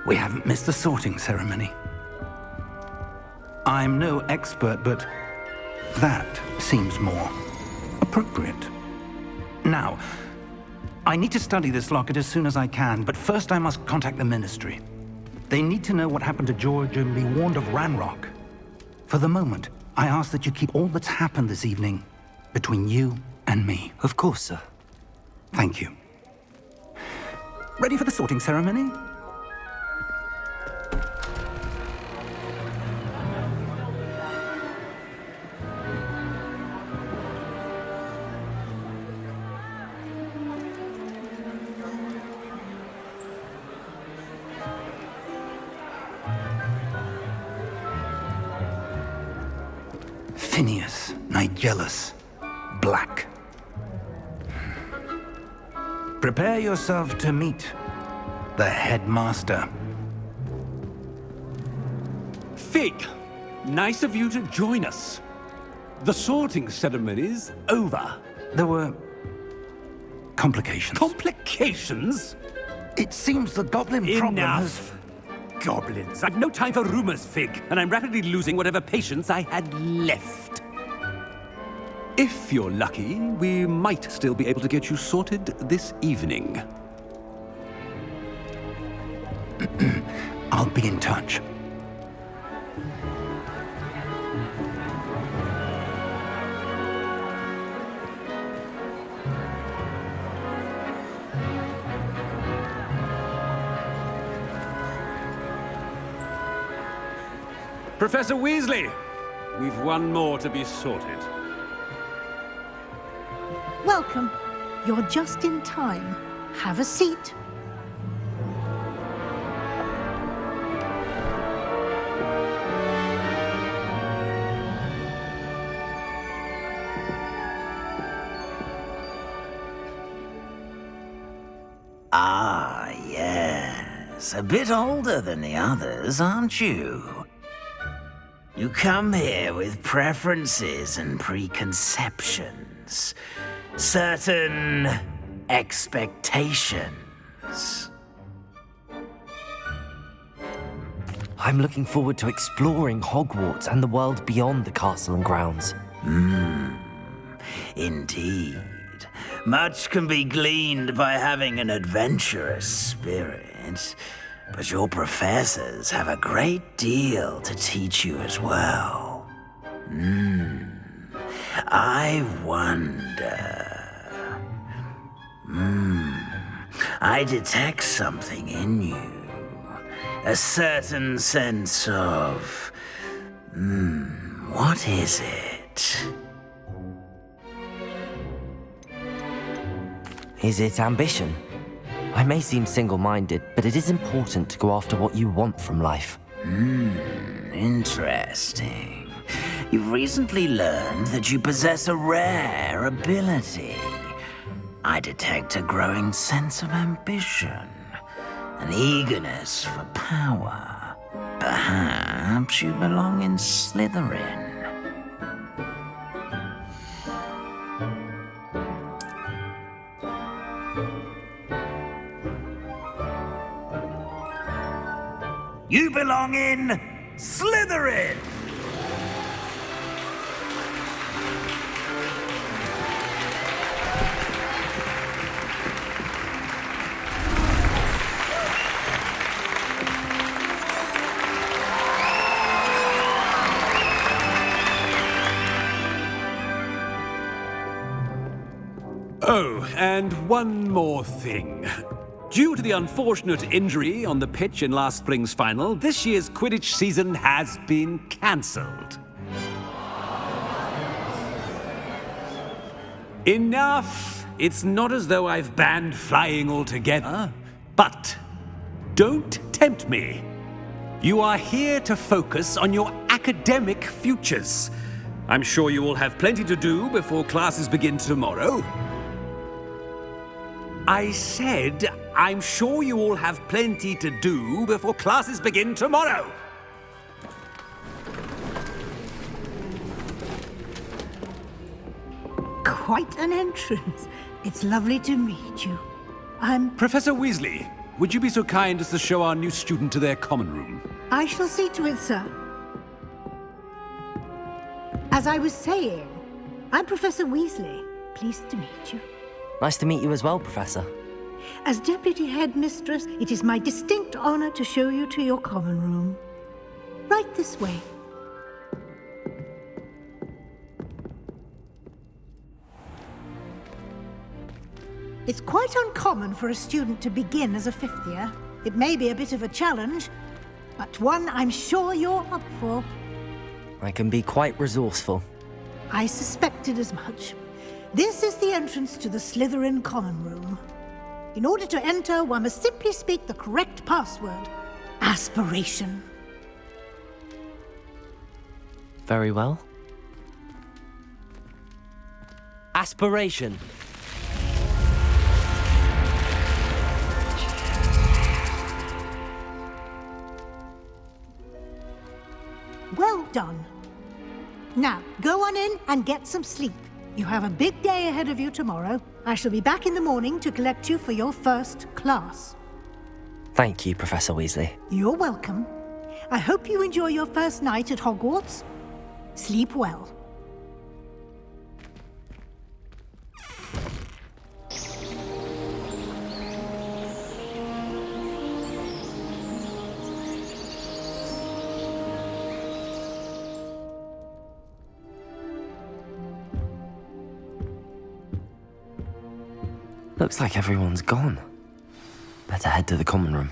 We haven't missed the sorting ceremony. I'm no expert, but that seems more appropriate. Now, I need to study this locket as soon as I can, but first I must contact the Ministry. They need to know what happened to George and be warned of Ranrock. For the moment, I ask that you keep all that's happened this evening between you and me. Of course, sir. Thank you. Ready for the sorting ceremony? Phineas, Nigellus, Black. Prepare yourself to meet the headmaster. Fig, nice of you to join us. The sorting ceremony's over. There were complications. Complications? It seems the goblin problem has... Enough. Goblins. I've no time for rumors, Fig, and I'm rapidly losing whatever patience I had left. If you're lucky, we might still be able to get you sorted this evening. I'll be in touch. Professor Weasley, we've one more to be sorted. Welcome. You're just in time. Have a seat. Ah, yes. A bit older than the others, aren't you? You come here with preferences and preconceptions. Certain expectations. I'm looking forward to exploring Hogwarts and the world beyond the castle and grounds. Indeed. Much can be gleaned by having an adventurous spirit, but your professors have a great deal to teach you as well. I wonder... I detect something in you. A certain sense of... what is it? Is it ambition? I may seem single-minded, but it is important to go after what you want from life. Interesting. You've recently learned that you possess a rare ability. I detect a growing sense of ambition, an eagerness for power. Perhaps you belong in Slytherin. You belong in Slytherin! Oh, and one more thing. Due to the unfortunate injury on the pitch in last spring's final, this year's Quidditch season has been cancelled. Enough! It's not as though I've banned flying altogether, but don't tempt me. You are here to focus on your academic futures. I'm sure you will have plenty to do before classes begin tomorrow. I said, I'm sure you all have plenty to do before classes begin tomorrow. Quite an entrance. It's lovely to meet you. I'm... Professor Weasley, would you be so kind as to show our new student to their common room? I shall see to it, sir. As I was saying, I'm Professor Weasley. Pleased to meet you. Nice to meet you as well, Professor. As Deputy Headmistress, it is my distinct honor to show you to your common room. Right this way. It's quite uncommon for a student to begin as a fifth year. It may be a bit of a challenge, but one I'm sure you're up for. I can be quite resourceful. I suspected as much. This is the entrance to the Slytherin common room. In order to enter, one must simply speak the correct password. Aspiration. Very well. Aspiration. Well done. Now, go on in and get some sleep. You have a big day ahead of you tomorrow. I shall be back in the morning to collect you for your first class. Thank you, Professor Weasley. You're welcome. I hope you enjoy your first night at Hogwarts. Sleep well. Looks like everyone's gone. Better head to the common room.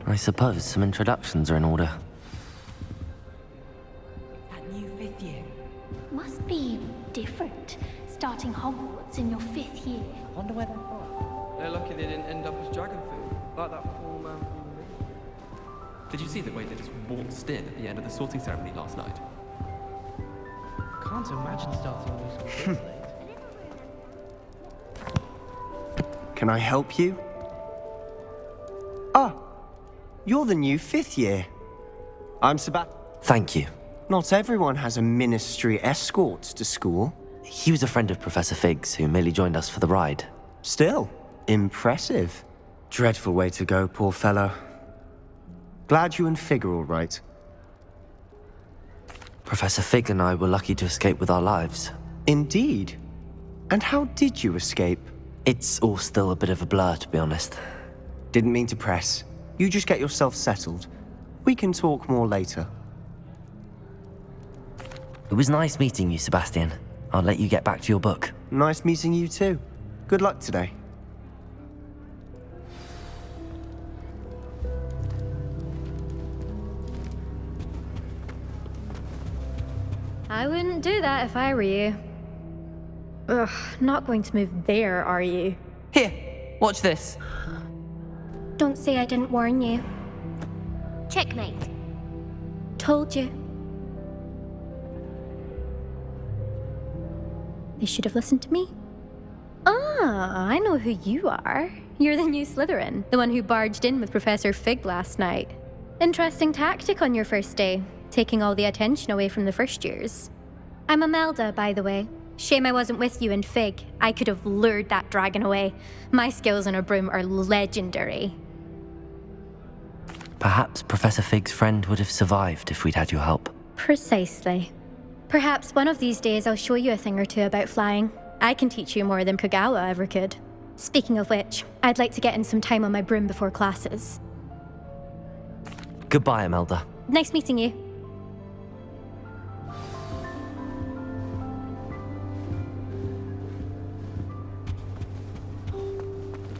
I suppose some introductions are in order. That new fifth year. Must be different, starting Hogwarts in your fifth year. Wonder where they're from. They're lucky they didn't end up as dragon food, like that poor man from the... Did you see the way they just waltzed in at the end of the sorting ceremony last night? Can't imagine starting a new school this late. Can I help you? Ah, you're the new fifth year. I'm Sebastian. Thank you. Not everyone has a ministry escort to school. He was a friend of Professor Fig's who merely joined us for the ride. Still, impressive. Dreadful way to go, poor fellow. Glad you and Fig are all right. Professor Fig and I were lucky to escape with our lives. Indeed. And how did you escape? It's all still a bit of a blur, to be honest. Didn't mean to press. You just get yourself settled. We can talk more later. It was nice meeting you, Sebastian. I'll let you get back to your book. Nice meeting you too. Good luck today. I wouldn't do that if I were you. Ugh, not going to move there, are you? Here, watch this. Don't say I didn't warn you. Checkmate. Told you. They should have listened to me. Ah, I know who you are. You're the new Slytherin, the one who barged in with Professor Fig last night. Interesting tactic on your first day, taking all the attention away from the first years. I'm Imelda, by the way. Shame I wasn't with you and Fig. I could have lured that dragon away. My skills on a broom are legendary. Perhaps Professor Fig's friend would have survived if we'd had your help. Precisely. Perhaps one of these days I'll show you a thing or two about flying. I can teach you more than Kogawa ever could. Speaking of which, I'd like to get in some time on my broom before classes. Goodbye, Imelda. Nice meeting you.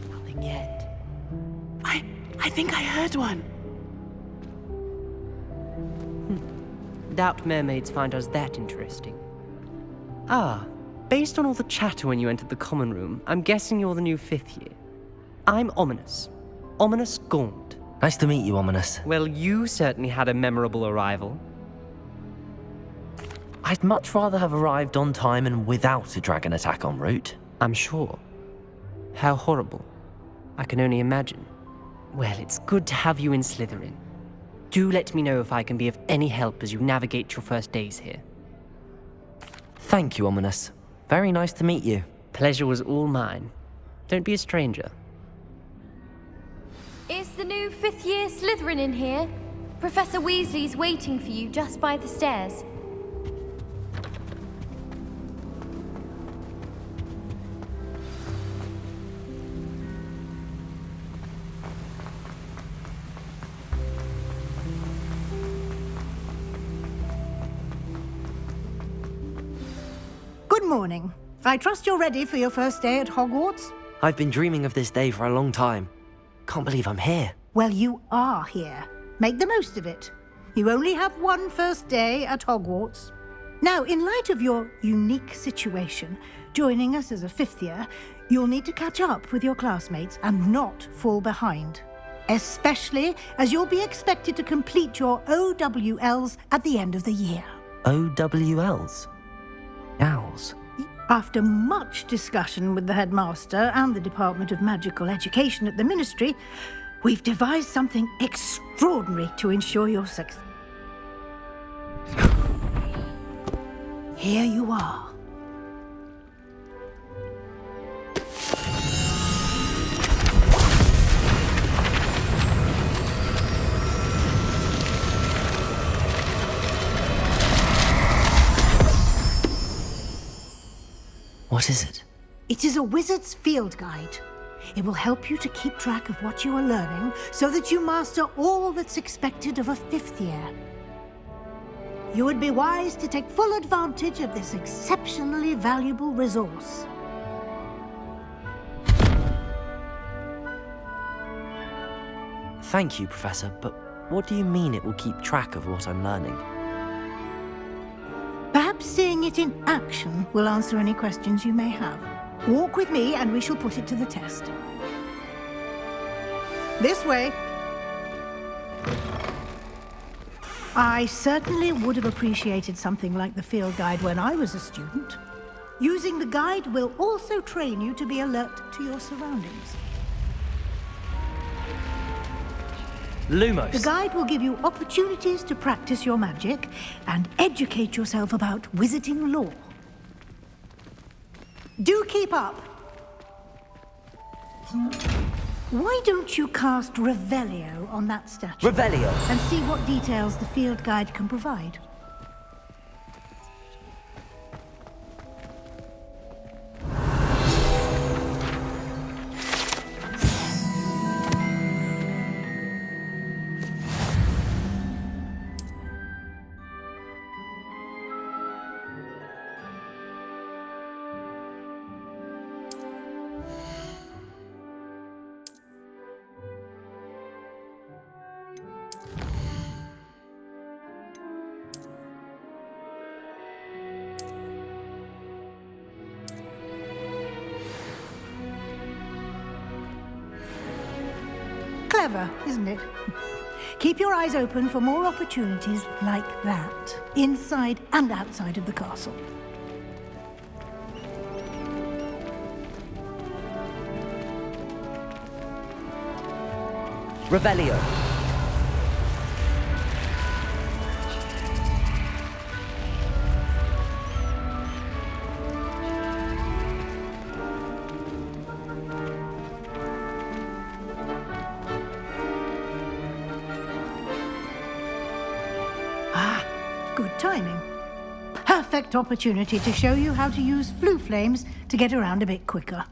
Nothing yet. I think I heard one. Doubt mermaids find us that interesting. Ah, based on all the chatter when you entered the common room, I'm guessing you're the new fifth year. I'm Ominous. Ominous Gaunt. Nice to meet you, Ominous. Well, you certainly had a memorable arrival. I'd much rather have arrived on time and without a dragon attack en route. I'm sure. How horrible. I can only imagine. Well, it's good to have you in Slytherin. Do let me know if I can be of any help as you navigate your first days here. Thank you, Ominous. Very nice to meet you. Pleasure was all mine. Don't be a stranger. Is the new 5th year Slytherin in here? Professor Weasley's waiting for you just by the stairs. Good morning. I trust you're ready for your first day at Hogwarts? I've been dreaming of this day for a long time. Can't believe I'm here. Well, you are here. Make the most of it. You only have one first day at Hogwarts. Now, in light of your unique situation, joining us as a 5th year, you'll need to catch up with your classmates and not fall behind. Especially as you'll be expected to complete your OWLs at the end of the year. OWLs? Owls? After much discussion with the headmaster and the Department of Magical Education at the Ministry, we've devised something extraordinary to ensure your success. Here you are. What is it? It is a wizard's field guide. It will help you to keep track of what you are learning so that you master all that's expected of a 5th year. You would be wise to take full advantage of this exceptionally valuable resource. Thank you, Professor, but what do you mean it will keep track of what I'm learning? Perhaps seeing it in action will answer any questions you may have. Walk with me and we shall put it to the test. This way. I certainly would have appreciated something like the field guide when I was a student. Using the guide will also train you to be alert to your surroundings. Lumos. The guide will give you opportunities to practice your magic and educate yourself about wizarding lore. Do keep up. Why don't you cast Revelio on that statue? Revelio. And see what details the field guide can provide. Clever, isn't it? Keep your eyes open for more opportunities like that, inside and outside of the castle. Revelio. Good timing. Perfect opportunity to show you how to use flue flames to get around a bit quicker.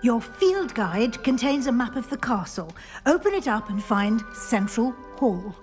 Your field guide contains a map of the castle. Open it up and find Central Hall.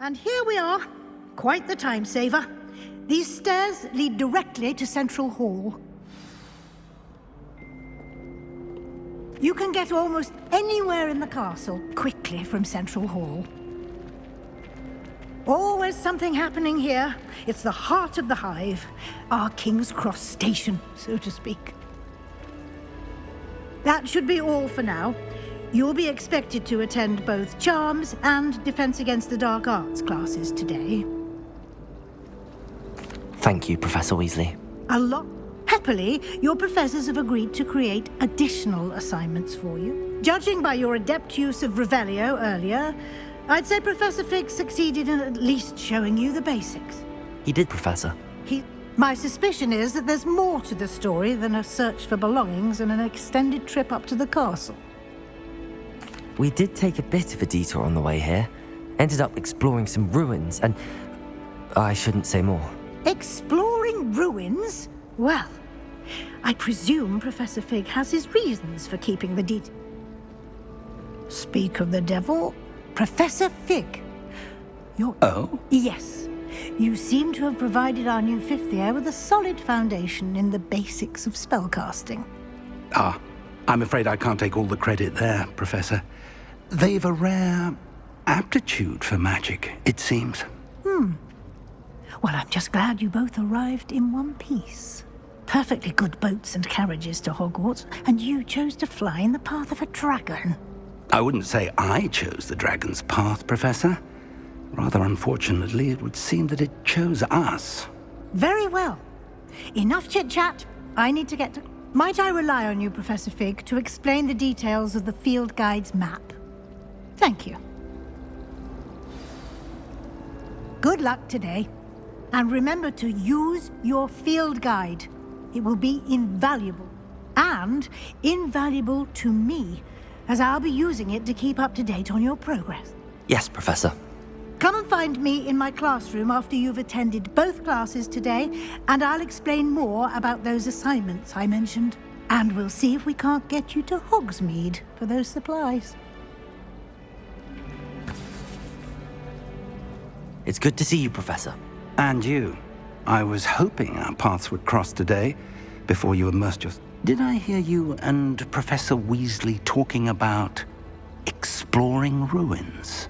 And here we are. Quite the time saver. These stairs lead directly to Central Hall. You can get almost anywhere in the castle quickly from Central Hall. Always something happening here. It's the heart of the hive, our King's Cross station, so to speak. That should be all for now. You'll be expected to attend both Charms and Defense Against the Dark Arts classes today. Thank you, Professor Weasley. Happily, your professors have agreed to create additional assignments for you. Judging by your adept use of Revelio earlier, I'd say Professor Fig succeeded in at least showing you the basics. He did, Professor. My suspicion is that there's more to the story than a search for belongings and an extended trip up to the castle. We did take a bit of a detour on the way here. Ended up exploring some ruins, and I shouldn't say more. Exploring ruins? Well, I presume Professor Fig has his reasons for keeping the details. Speak of the devil, Professor Fig. Oh? Yes. You seem to have provided our new fifth year with a solid foundation in the basics of spellcasting. Ah, I'm afraid I can't take all the credit there, Professor. They've a rare aptitude for magic, it seems. Well, I'm just glad you both arrived in one piece. Perfectly good boats and carriages to Hogwarts, and you chose to fly in the path of a dragon. I wouldn't say I chose the dragon's path, Professor. Rather unfortunately, it would seem that it chose us. Very well. Enough chit-chat. I need to get to... Might I rely on you, Professor Fig, to explain the details of the field guide's map? Thank you. Good luck today. And remember to use your field guide. It will be invaluable. And invaluable to me, as I'll be using it to keep up to date on your progress. Yes, Professor. Come and find me in my classroom after you've attended both classes today, and I'll explain more about those assignments I mentioned. And we'll see if we can't get you to Hogsmeade for those supplies. It's good to see you, Professor. And you. I was hoping our paths would cross today, before you immersed yourself. Did I hear you and Professor Weasley talking about exploring ruins?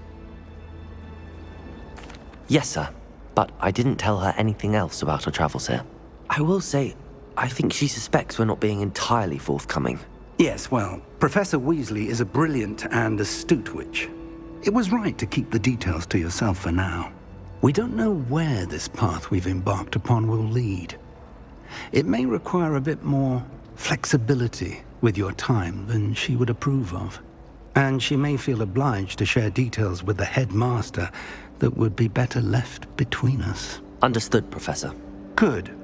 Yes, sir. But I didn't tell her anything else about our travels here. I will say, I think she suspects we're not being entirely forthcoming. Yes, well, Professor Weasley is a brilliant and astute witch. It was right to keep the details to yourself for now. We don't know where this path we've embarked upon will lead. It may require a bit more flexibility with your time than she would approve of. And she may feel obliged to share details with the headmaster that would be better left between us. Understood, Professor. Good.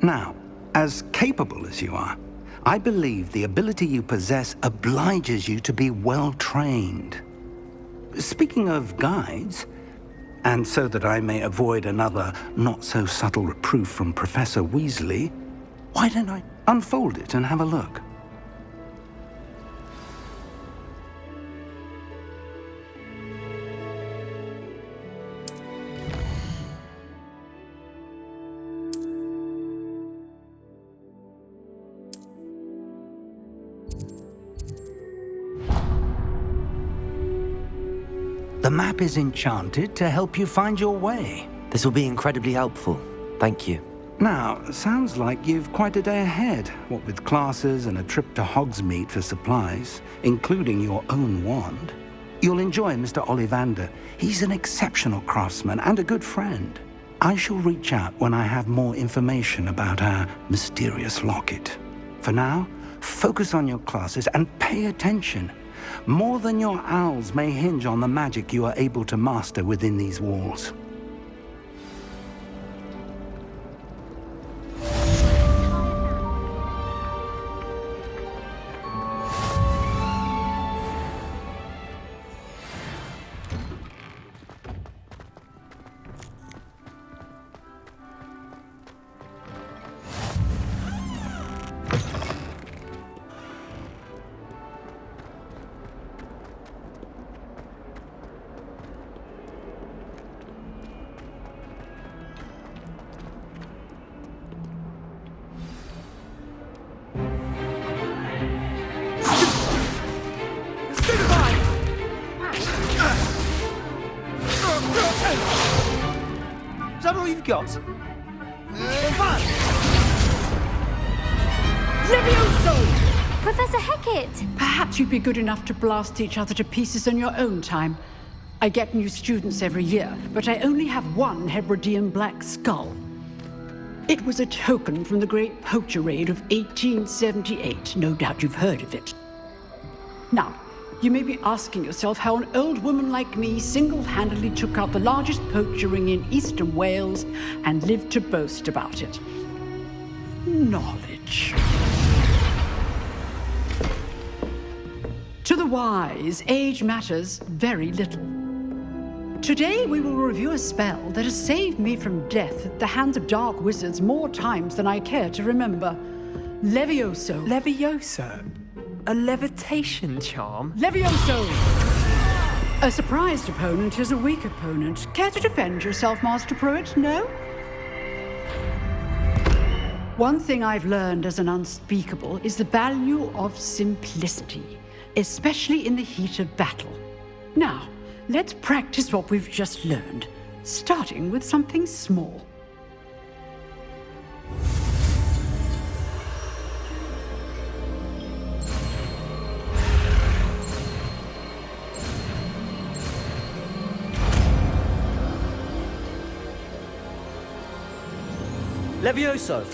Now, as capable as you are, I believe the ability you possess obliges you to be well trained. Speaking of guides, and so that I may avoid another not-so-subtle reproof from Professor Weasley, why don't I unfold it and have a look? The map is enchanted to help you find your way. This will be incredibly helpful. Thank you. Now, sounds like you've quite a day ahead, what with classes and a trip to Hogsmeade for supplies, including your own wand. You'll enjoy Mr. Ollivander. He's an exceptional craftsman and a good friend. I shall reach out when I have more information about our mysterious locket. For now, focus on your classes and pay attention. More than your owls may hinge on the magic you are able to master within these walls. all you've got? Levioso! Professor Hecat! Perhaps you'd be good enough to blast each other to pieces in your own time. I get new students every year, but I only have one Hebridean black skull. It was a token from the Great Poacher Raid of 1878. No doubt you've heard of it. Now, you may be asking yourself how an old woman like me single-handedly took out the largest poacher ring in eastern Wales and lived to boast about it. Knowledge. To the wise, age matters very little. Today we will review a spell that has saved me from death at the hands of dark wizards more times than I care to remember. Levioso. Levioso? A levitation charm? Levioso! A surprised opponent is a weak opponent. Care to defend yourself, Master Pruitt? No? One thing I've learned as an unspeakable is the value of simplicity, especially in the heat of battle. Now, let's practice what we've just learned, starting with something small. Levioso!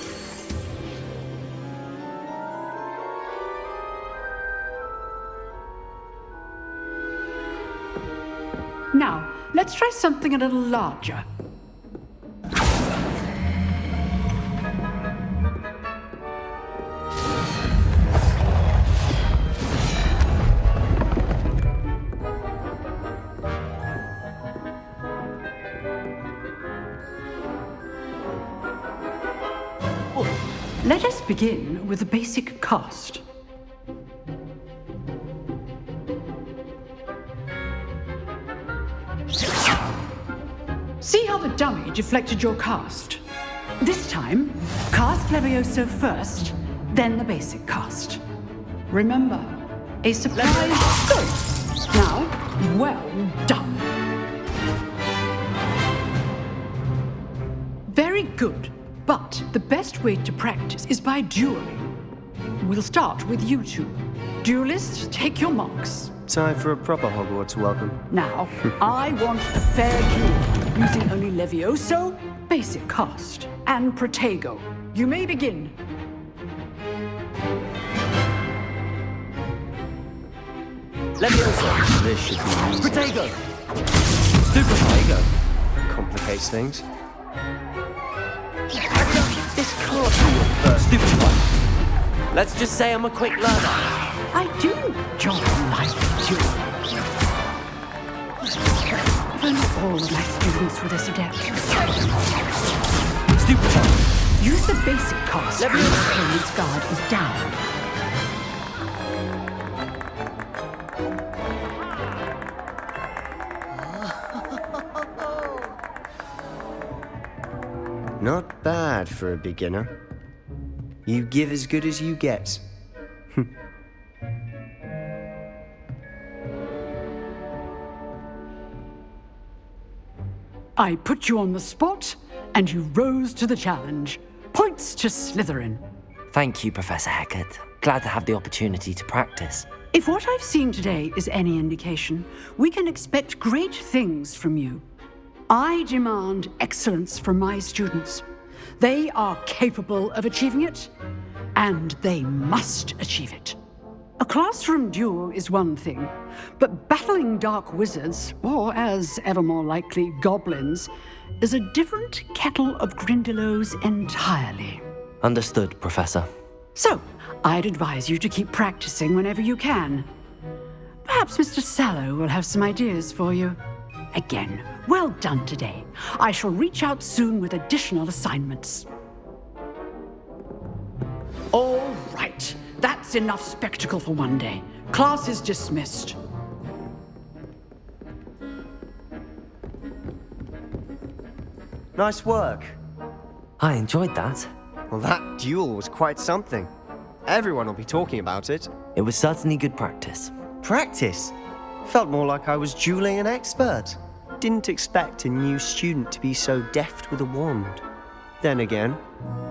Now, let's try something a little larger. Let us begin with the basic cast. See how the dummy deflected your cast? This time, cast Levioso first, then the basic cast. Remember, a surprise. Good. Now, well done. Very good. But the best way to practice is by dueling. We'll start with you two. Duelists, take your marks. Time for a proper Hogwarts welcome. Now, I want a fair duel, using only Levioso, basic cast, and Protego. You may begin. Levioso! This should be easy. Protego! Super Protego! That complicates things. This can't be your first Stupid one. Let's just say I'm a quick learner. I do enjoy life duel. If only all of my students were this adept. Stupid one. Use the basic cast when your opponent's guard is down. Not bad for a beginner. You give as good as you get. I put you on the spot, and you rose to the challenge. Points to Slytherin. Thank you, Professor Hecat. Glad to have the opportunity to practice. If what I've seen today is any indication, we can expect great things from you. I demand excellence from my students. They are capable of achieving it, and they must achieve it. A classroom duel is one thing, but battling dark wizards, or as ever more likely, goblins, is a different kettle of Grindylows entirely. Understood, Professor. So, I'd advise you to keep practicing whenever you can. Perhaps Mr. Sallow will have some ideas for you. Again, well done today. I shall reach out soon with additional assignments. All right. That's enough spectacle for one day. Class is dismissed. Nice work. I enjoyed that. Well, that duel was quite something. Everyone will be talking about it. It was certainly good practice. Practice? Felt more like I was dueling an expert. Didn't expect a new student to be so deft with a wand. Then again,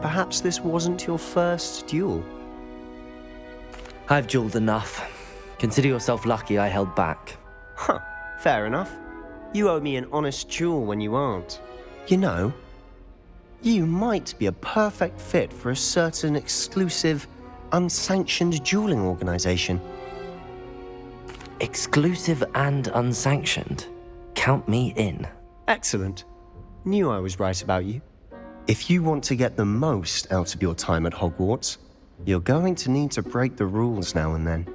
perhaps this wasn't your first duel. I've dueled enough. Consider yourself lucky I held back. Huh, fair enough. You owe me an honest duel when you aren't. You know, you might be a perfect fit for a certain exclusive, unsanctioned dueling organization. Exclusive and unsanctioned? Count me in. Excellent. Knew I was right about you. If you want to get the most out of your time at Hogwarts, you're going to need to break the rules now and then.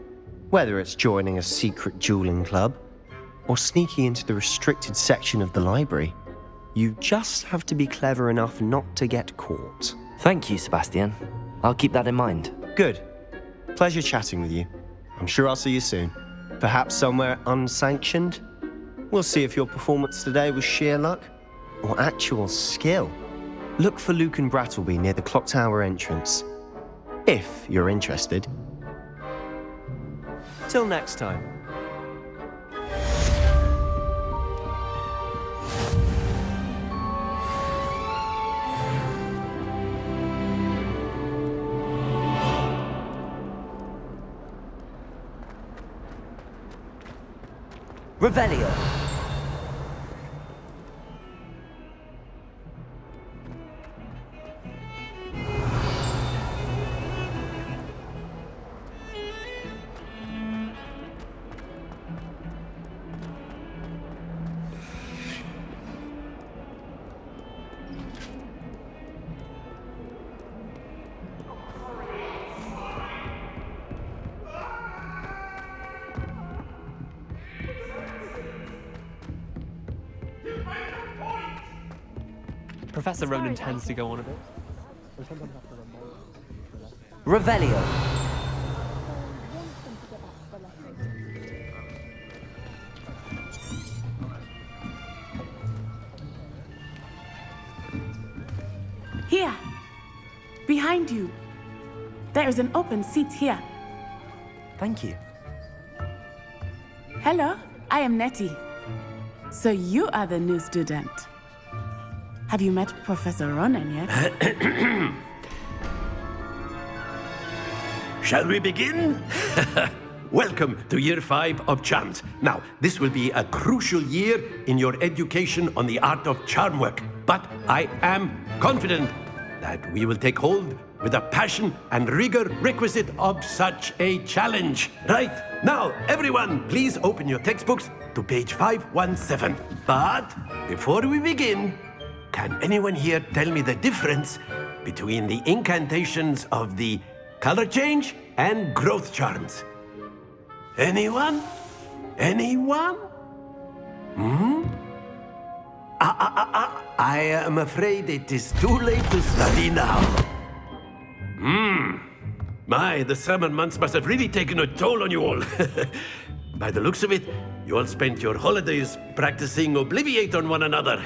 Whether it's joining a secret dueling club, or sneaking into the restricted section of the library, you just have to be clever enough not to get caught. Thank you, Sebastian. I'll keep that in mind. Good. Pleasure chatting with you. I'm sure I'll see you soon. Perhaps somewhere unsanctioned? We'll see if your performance today was sheer luck or actual skill. Look for Luke and Brattleby near the clock tower entrance, if you're interested. Till next time. Revelio! Professor Ronan tends to go on a bit. Revelio! Here! Behind you! There is an open seat here. Thank you. Hello, I am Nettie. So you are the new student. Have you met Professor Ronan yet? Shall we begin? Welcome to Year 5 of Charms. Now, this will be a crucial year in your education on the art of charm work. But I am confident that we will take hold with the passion and rigor requisite of such a challenge. Right, now, everyone, please open your textbooks to page 517. But before we begin, can anyone here tell me the difference between the incantations of the color change and growth charms? Anyone? Anyone? I am afraid it is too late to study now. My, the summer months must have really taken a toll on you all. By the looks of it, you all spent your holidays practicing Obliviate on one another.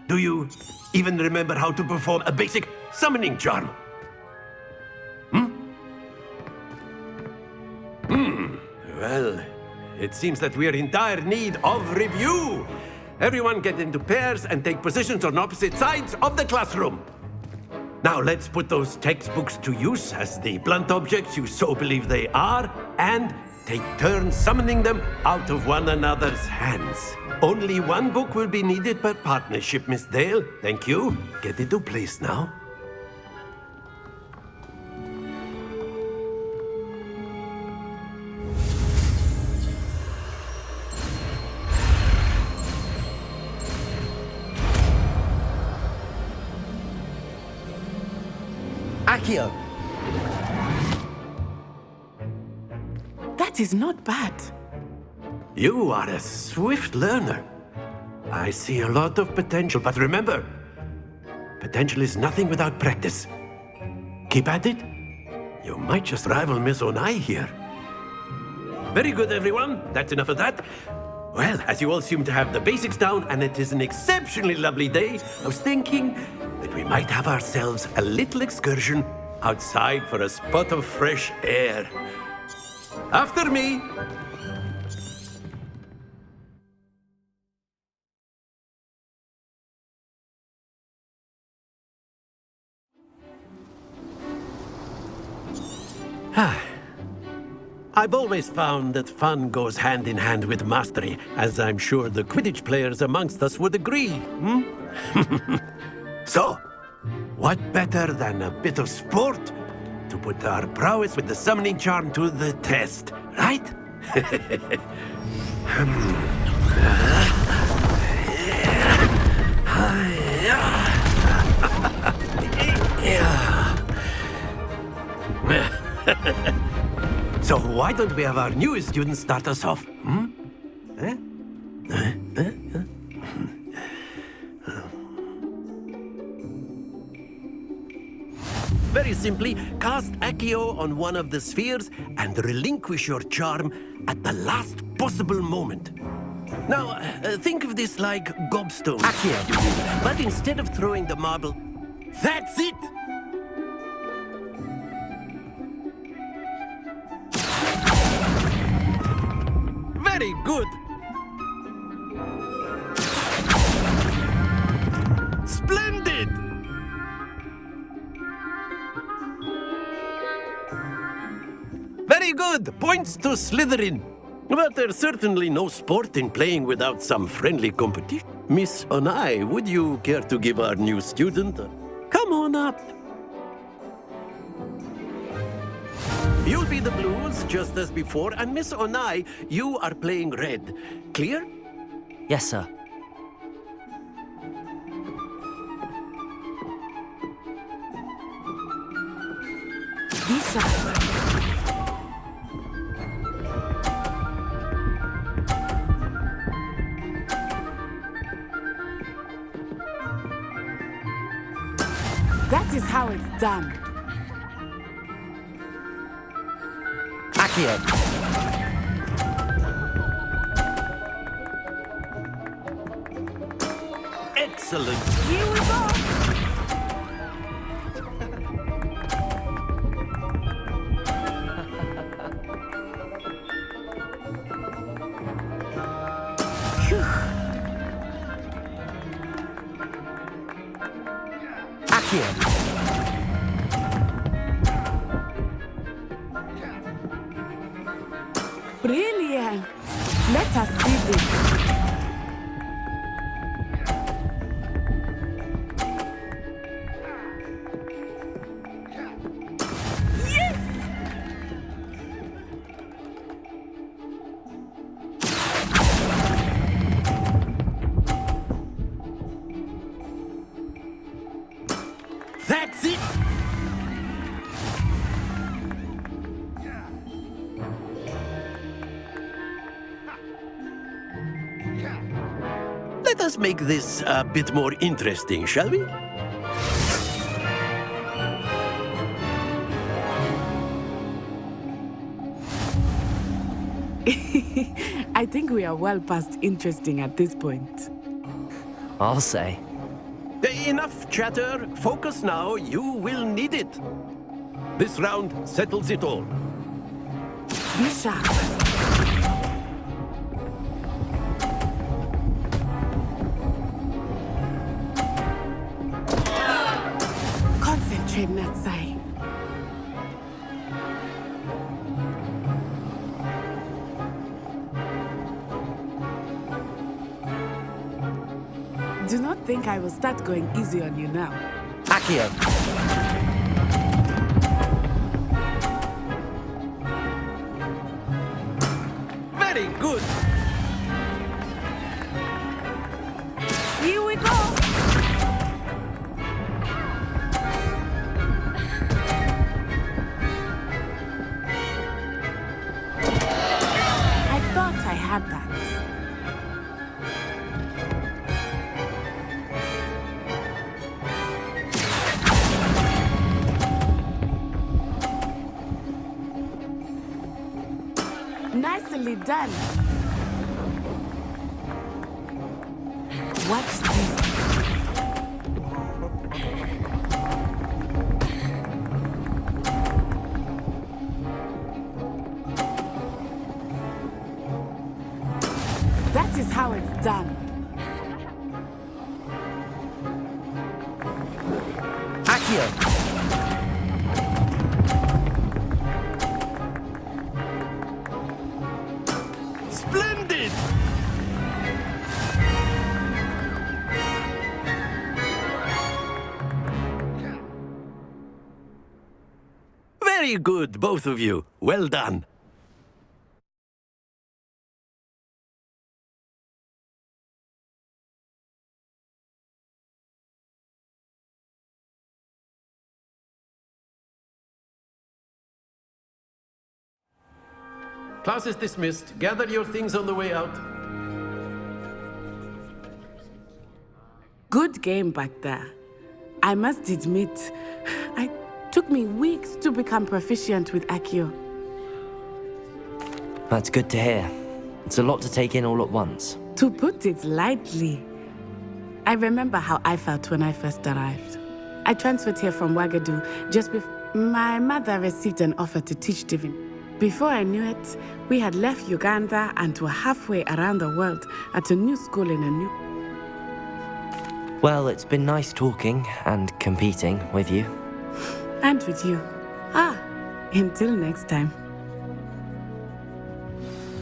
Do you even remember how to perform a basic summoning charm? Well, it seems that we are in dire need of review. Everyone get into pairs and take positions on opposite sides of the classroom. Now let's put those textbooks to use as the blunt objects you so believe they are, and take turns summoning them out of one another's hands. Only one book will be needed per partnership, Miss Dale. Thank you. Get into place now. Accio! That is not bad. You are a swift learner. I see a lot of potential, but remember, potential is nothing without practice. Keep at it. You might just rival Miss Onai here. Very good, everyone. That's enough of that. Well, as you all seem to have the basics down, and it is an exceptionally lovely day, I was thinking that we might have ourselves a little excursion outside for a spot of fresh air. After me. I've always found that fun goes hand in hand with mastery, as I'm sure the Quidditch players amongst us would agree. So, what better than a bit of sport to put our prowess with the summoning charm to the test, right? So why don't we have our newest student start us off? Very simply, cast Accio on one of the spheres and relinquish your charm at the last possible moment. Now, think of this like gobstone. Accio, but instead of throwing the marble, that's it! Very good! Splendid! Very good! Points to Slytherin. But there's certainly no sport in playing without some friendly competition. Miss Onai, would you care to give our new student a... Come on up. You'll be the blues, just as before, and Miss Onai, you are playing red. Clear? Yes, sir. Lisa. That is how it's done. Accio. Excellent. Here we go. Accio. Brilliant. Let us see this. That's it! Let us make this a bit more interesting, shall we? I think we are well past interesting at this point. I'll say. Enough chatter. Focus now. You will need it. This round settles it all. Be sharp. Concentrate, Natsai. Do not think I will start going easy on you now. Accio. Very good. Here we go. I thought I had that. Nicely done. Watch this. That is how it's done. Accio. Very good, both of you. Well done. Class is dismissed. Gather your things on the way out. Good game back there. I must admit, it took me weeks to become proficient with Accio. That's good to hear. It's a lot to take in all at once. To put it lightly, I remember how I felt when I first arrived. I transferred here from Ouagadougou just before my mother received an offer to teach divinity. Before I knew it, we had left Uganda and were halfway around the world at a new school in a new... Well, it's been nice talking and competing with you. And with you. Until next time.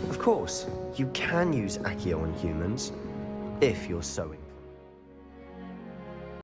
Of course, you can use Accio on humans, if you're so inclined.